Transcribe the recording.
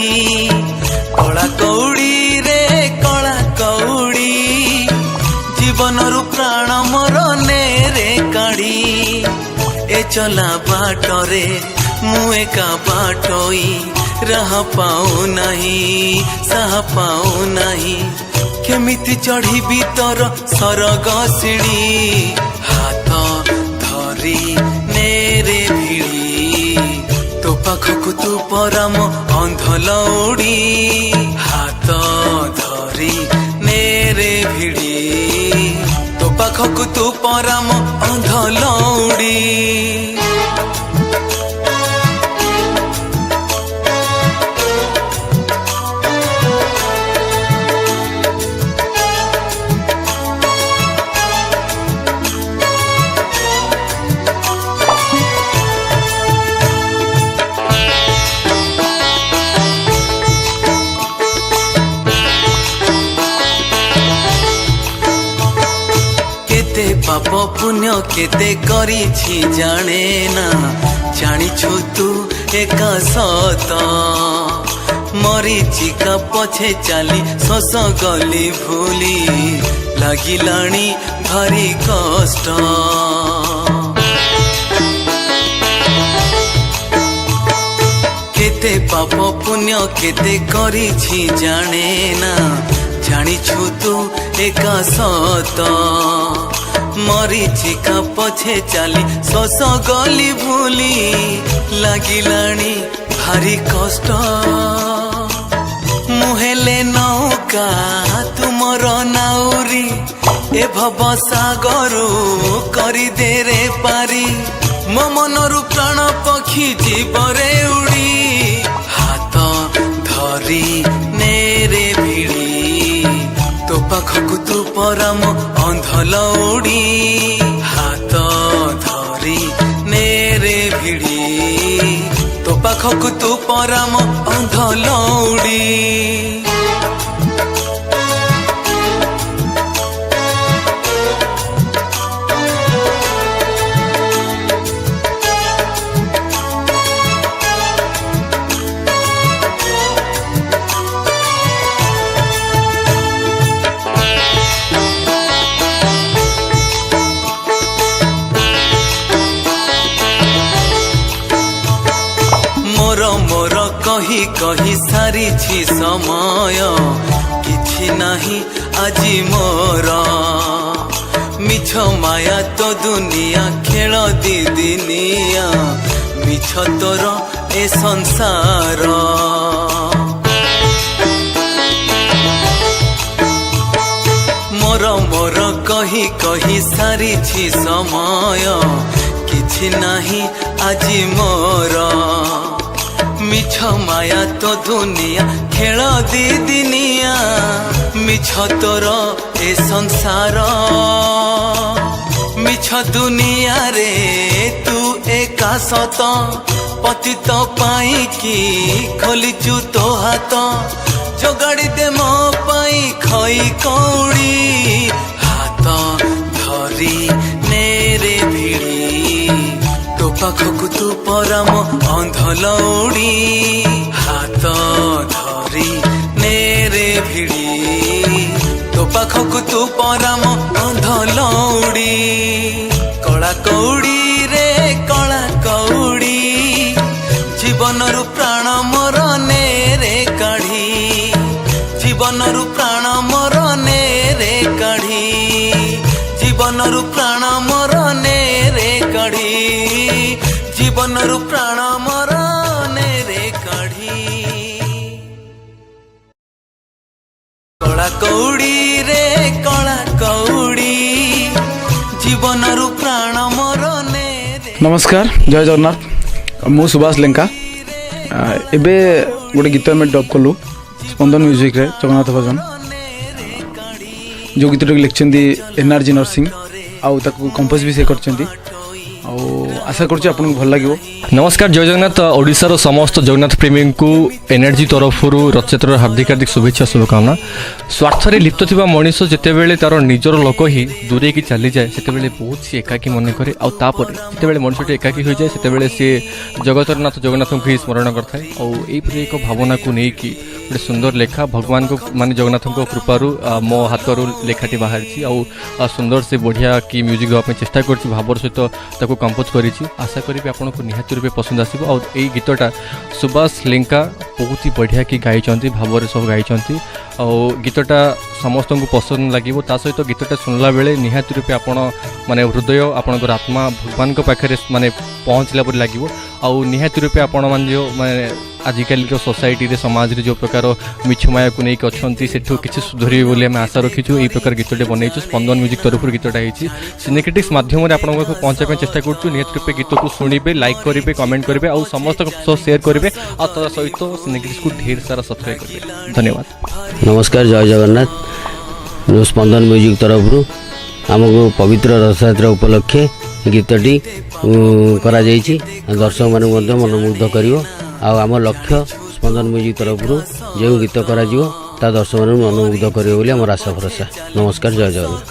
काढ़ी कला कौड़ी रे कला कौड़ी जीवन रु प्राण मोर नेरे काढ़ी ए चला बाटरे मु एका बाटोई राह पाऊ नहीं साह पाऊ नहीं केमिति चढ़ी भीतर सरग सीढ़ी हाथ धरी नेरे भिड़ी तो पाखकु तू परम अंध लौड़ी हाथ धरी नेरे भिड़ी तो पाखकु तू परम अंध लौड़ी पाप पुण्य केते करी जाने ना जानिछु तू एक सत मरीचिका पछे चाली शस गली भूली लागिलाणी भारी कष्ट केते पाप पुण्य केते करी जाने ना जानिछु तू एक सत मरीचिका पछे चाली शस गली भूली लागिलाणी भारी कष्ट मुहेले नौका तुमर नाउरी ए भव सागरु करी दे रे पारी मो मनरु प्राण पक्षी जीवरे उड़ी हाथ धरी नेरे भिड़ी तो पाखकु तू परम अंध लौड़ी हाथ धरी नेरे भिड़ी तो पाखकु तू परम अंध लौड़ी मोर कही कही सारी समय किछि नाही आजी मोर मिछ माया तो दुनिया खेल दी दिनिया मिछ तोर ए संसार मोर मोर कही कही सारी समय किछि नाही आजी मोर मिछ माया तो दुनिया खेल दी दिनिया मिछ तोर ए संसार मिछ दुनिया रे तू एका सत पतित पाई की खोलिचु तो हाथ जोगाड़ी दे मो पाई खई कौड़ी हाथ धरी नेरे भिड़ी तो पाखकु तू परम अंध लौड़ी हाथ धरी नेरे भिड़ी तो पाखकु तू परम अंध लौड़ी कला कौड़ी रे कला कौड़ी जीवन रु प्राण मोर नेरे काढ़ी जीवन रु प्राण मोर नेरे काढ़ी जीवन रु प्राण मोर नेरे काढ़ी जीवन रु प्राण मोर नेरे काढ़ी कला कौड़ी रे कला कौड़ी जीवन रु प्राण मोर नेरे। नमस्कार, जय जगन्नाथ। मु सुभाष लेंका एबे गोटे गीत में डब कलु स्पंदन म्यूजिक रे जगन्नाथ भजन जो गीत लिखिं एनआरजी नरसिंह आउ कंपोज भी से कर आशा करुँच आपको भल लगे। नमस्कार जय जगन्नाथ ओडिशार समस्त जगन्नाथ प्रेमी को एनर्जी तरफ रथयात्रा हार्दिक हार्दिक शुभेच्छा शुभकामना। स्वार्थरे लिप्त थिबा मनीष जितेबेले तार निजर लोक ही दूरे की चली जाए से बहुत सी एकाकी मन करे आउे जितेबेले मनुष्यटी एकाकी हो जाए से सी जगतरनाथ जगन्नाथ को ही स्मरण करए और एक भावना को लेकिन गोटे सुंदर लेखा भगवान को माने जगन्नाथ कृपारू मो हाथरू लेखाटी बाहरी आ सुंदर से बढ़िया की म्यूजिक देवाई चेष्टा कर भावर सहित कंपोज करी आशा करी आपन को निहाती रूपे पसंद आसो। और यही गीतटा सुभाष लेंका बहुत ही बढ़िया की गाई भाव सब गाई और गीतटा समस्त को पसंद लगे सहित गीतटा शुणला बेले निहाती रूपे आपण माने हृदय आपणकर आत्मा भगवान पाखे माने पहुँचला पर लगे आउ निहाती रूपे आपण मान जो माने आजिकल सोसाइटी रे समाज रे जो प्रकार मिछमाया को नहीं अच्छी से किसी सुधर बोली आम आशा रखीचु यही प्रकार गीतटे बनईचु स्पंदन म्यूजिक तरफ गीतटा होती सिनेक्रेटिक्स माध्यम से आपको पहुँचा चेष्टा करूँ निहत रूपे गीत को शुणिबे लाइक करेंगे कमेंट करेंगे और समस्त शेयर करेंगे और सहित सिनेक्रेटिक्स को ढेर सारा सब्सक्राइब करेंगे। धन्यवाद। नमस्कार जय जगन्नाथ स्पंदन म्यूजिक तरफ आमको पवित्र रथयात्रा उपलक्षे गीतटी करा जाइछि दर्शक मानक मनमुग्ध करिवो आम लक्ष्य स्पंदन म्यूजिक तरफ जो गीत करा ता दर्शक मानक मनमुग्ध करिवो बोली आम आशा भरोसा। नमस्कार जय जगन्नाथ।